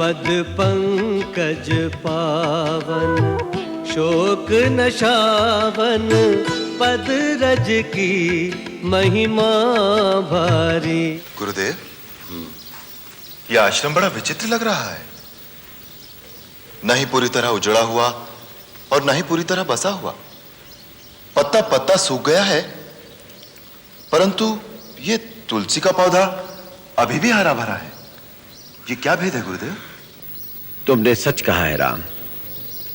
पद पंकज पावन शोक नशावन, पद रज की महिमा भारी। गुरुदेव, यह आश्रम बड़ा विचित्र लग रहा है। न ही पूरी तरह उजड़ा हुआ और न ही पूरी तरह बसा हुआ। पत्ता पत्ता सूख गया है, परंतु ये तुलसी का पौधा अभी भी हरा भरा है। ये क्या भेद है गुरुदेव? तुमने सच कहा है राम,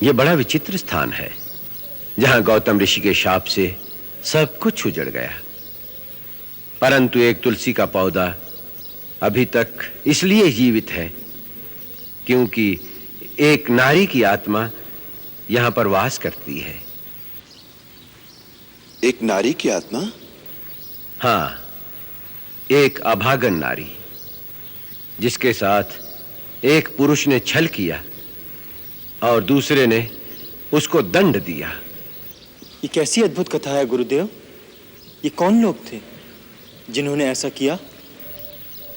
यह बड़ा विचित्र स्थान है, जहां गौतम ऋषि के शाप से सब कुछ उजड़ गया, परंतु एक तुलसी का पौधा अभी तक इसलिए जीवित है क्योंकि एक नारी की आत्मा यहां पर वास करती है। एक नारी की आत्मा? हां, एक अभागन नारी, जिसके साथ एक पुरुष ने छल किया और दूसरे ने उसको दंड दिया। ये कैसी अद्भुत कथा है गुरुदेव? ये कौन लोग थे जिन्होंने ऐसा किया?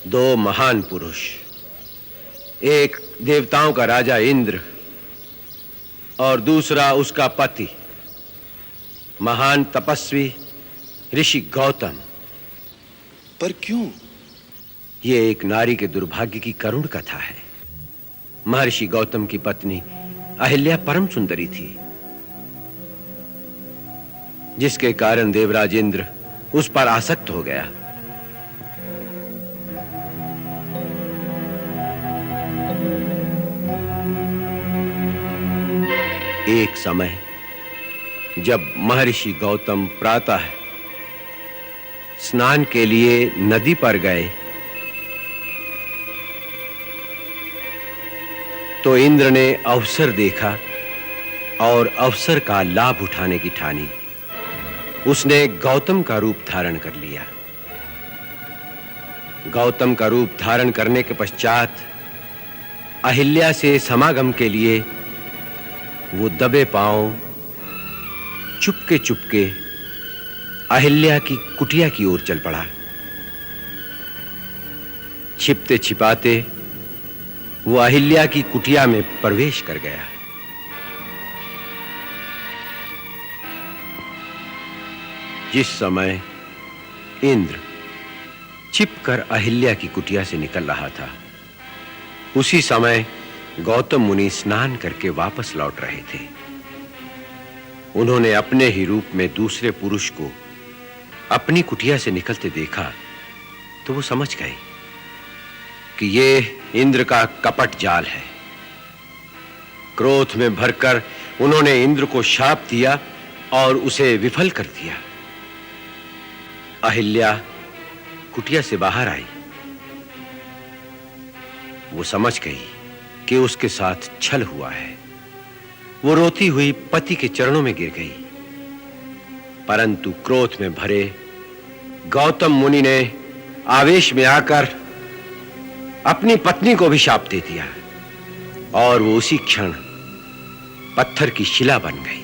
दो महान पुरुष, एक देवताओं का राजा इंद्र और दूसरा उसका पति महान तपस्वी ऋषि गौतम। पर क्यों? यह एक नारी के दुर्भाग्य की करुण कथा है। महर्षि गौतम की पत्नी अहिल्या परम सुंदरी थी, जिसके कारण देवराज इंद्र उस पर आसक्त हो गया। एक समय जब महर्षि गौतम प्रातः स्नान के लिए नदी पर गए तो इंद्र ने अवसर देखा और अवसर का लाभ उठाने की ठानी। उसने गौतम का रूप धारण कर लिया। गौतम का रूप धारण करने के पश्चात अहिल्या से समागम के लिए वो दबे पांव चुपके चुपके अहिल्या की कुटिया की ओर चल पड़ा। छिपते छिपाते वो अहिल्या की कुटिया में प्रवेश कर गया। जिस समय इंद्र छिपकर अहिल्या की कुटिया से निकल रहा था, उसी समय गौतम मुनि स्नान करके वापस लौट रहे थे। उन्होंने अपने ही रूप में दूसरे पुरुष को अपनी कुटिया से निकलते देखा तो वो समझ गए कि ये इंद्र का कपट जाल है। क्रोध में भरकर उन्होंने इंद्र को शाप दिया और उसे विफल कर दिया। अहिल्या कुटिया से बाहर आई। वो समझ गई कि उसके साथ छल हुआ है। वो रोती हुई पति के चरणों में गिर गई, परंतु क्रोध में भरे गौतम मुनि ने आवेश में आकर अपनी पत्नी को भी शाप दे दिया और वो उसी क्षण पत्थर की शिला बन गई।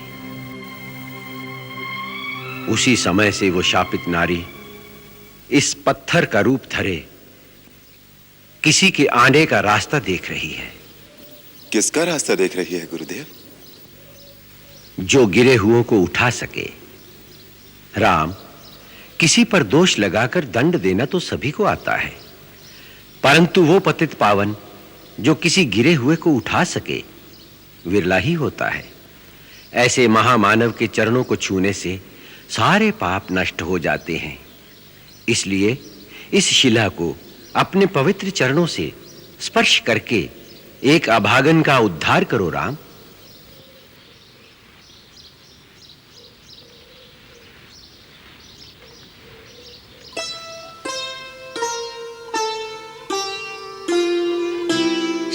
उसी समय से वो शापित नारी इस पत्थर का रूप धरे किसी के आने का रास्ता देख रही है। किसका रास्ता देख रही है गुरुदेव? जो गिरे हुओं को उठा सके। राम, किसी पर दोष लगाकर दंड देना तो सभी को आता है, परंतु वो पतित पावन जो किसी गिरे हुए को उठा सके विरला ही होता है। ऐसे महामानव के चरणों को छूने से सारे पाप नष्ट हो जाते हैं। इसलिए इस शिला को अपने पवित्र चरणों से स्पर्श करके एक अभागन का उद्धार करो राम।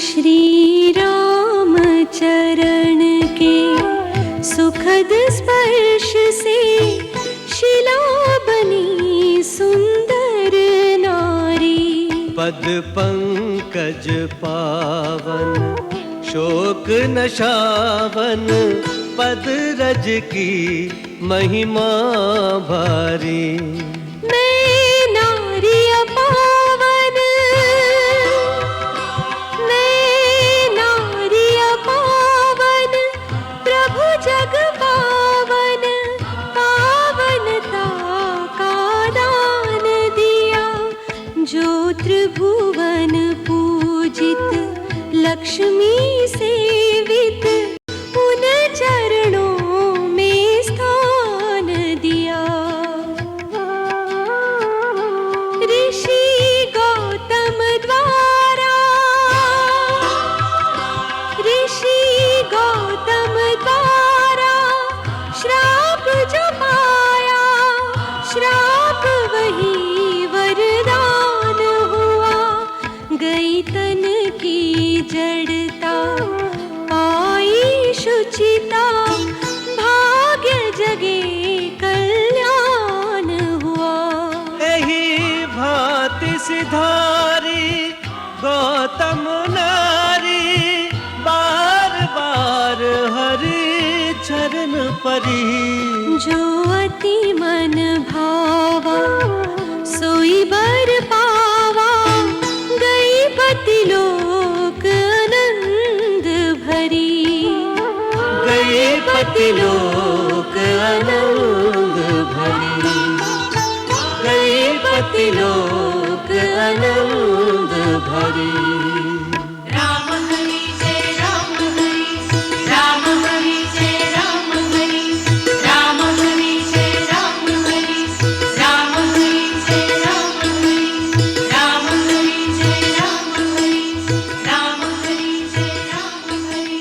श्री राम चरण के सुखद स्पर्श से शिला बनी सुंदर नारी। पद पंकज पावन शोक नशावन, पद रज की महिमा भारी। मैं नारी पावन, मैं चरण परी। जो अति मन भावा सोई बर पावा, गई पति लोक आनंद भरी। गई पति लोक आनंद भरी। गई पति लोक आनंद भरी। राम हरि जय राम हरि, राम हरि जय राम हरि, राम हरि जय राम हरि, राम हरि जय राम हरि, राम हरि जय राम हरि, राम हरि जय राम हरि,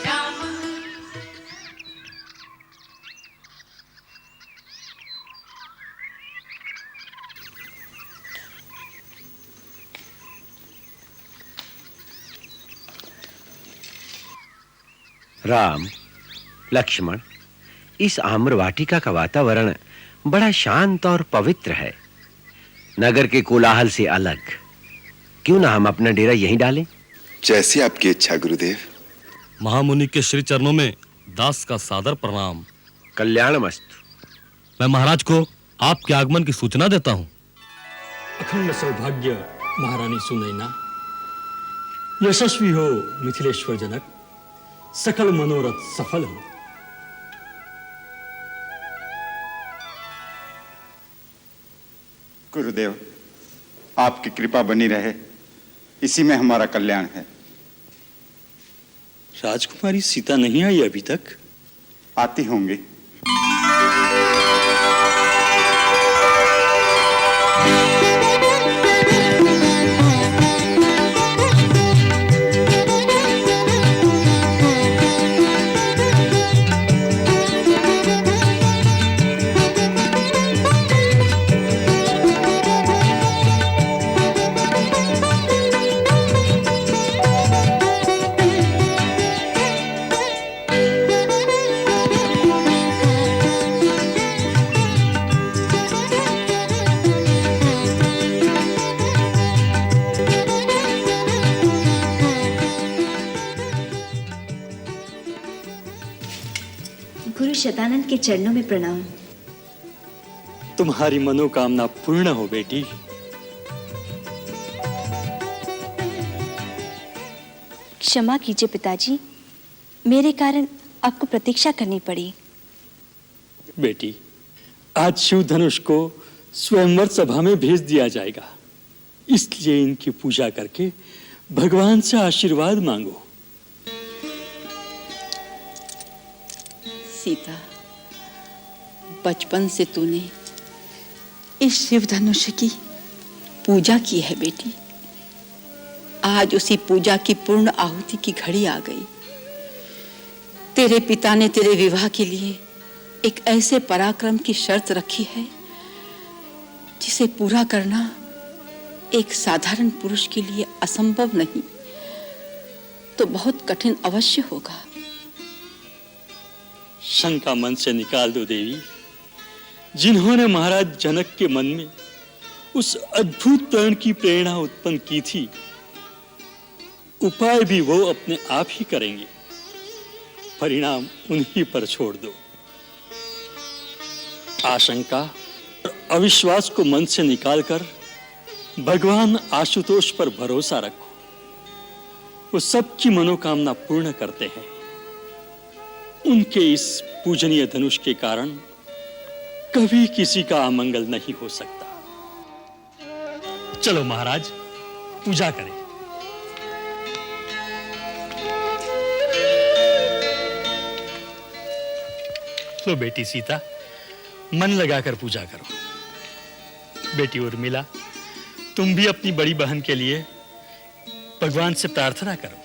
राम हरि। राम, लक्ष्मण, इस आम्र वाटिका का वातावरण बड़ा शांत और पवित्र है, नगर के कोलाहल से अलग। क्यों ना हम अपना डेरा यहीं डालें? जैसी आपकी इच्छा गुरुदेव। महामुनि के श्री चरणों में दास का सादर प्रणाम। कल्याणमस्तु। मैं महाराज को आपके आगमन की सूचना देता हूँ। अखंड सौभाग्य महारानी सुनैना, यशस्वी हो मिथिलेश्वर जनक, सकल मनोरथ सफल हो। गुरुदेव, आपकी कृपा बनी रहे, इसी में हमारा कल्याण है। राजकुमारी सीता नहीं आई अभी तक? आती होंगी। गुरु शतानंद के चरणों में प्रणाम। तुम्हारी मनोकामना पूर्ण हो बेटी। क्षमा कीजिए पिताजी, मेरे कारण आपको प्रतीक्षा करनी पड़ी। बेटी, आज शिव धनुष को स्वयंवर सभा में भेज दिया जाएगा, इसलिए इनकी पूजा करके भगवान से आशीर्वाद मांगो। सीता, बचपन से तूने इस शिव धनुष की पूजा की है बेटी। आज उसी पूजा की पूर्ण आहुति की घड़ी आ गई। तेरे पिता ने तेरे विवाह के लिए एक ऐसे पराक्रम की शर्त रखी है जिसे पूरा करना एक साधारण पुरुष के लिए असंभव नहीं तो बहुत कठिन अवश्य होगा। शंका मन से निकाल दो देवी। जिन्होंने महाराज जनक के मन में उस अद्भुत तरण की प्रेरणा उत्पन्न की थी, उपाय भी वो अपने आप ही करेंगे। परिणाम उन्हीं पर छोड़ दो। आशंका और अविश्वास को मन से निकालकर भगवान आशुतोष पर भरोसा रखो। वो सबकी मनोकामना पूर्ण करते हैं। उनके इस पूजनीय धनुष के कारण कभी किसी का अमंगल नहीं हो सकता। चलो महाराज, पूजा करें। लो बेटी सीता, मन लगाकर पूजा करो। बेटी उर्मिला, तुम भी अपनी बड़ी बहन के लिए भगवान से प्रार्थना करो।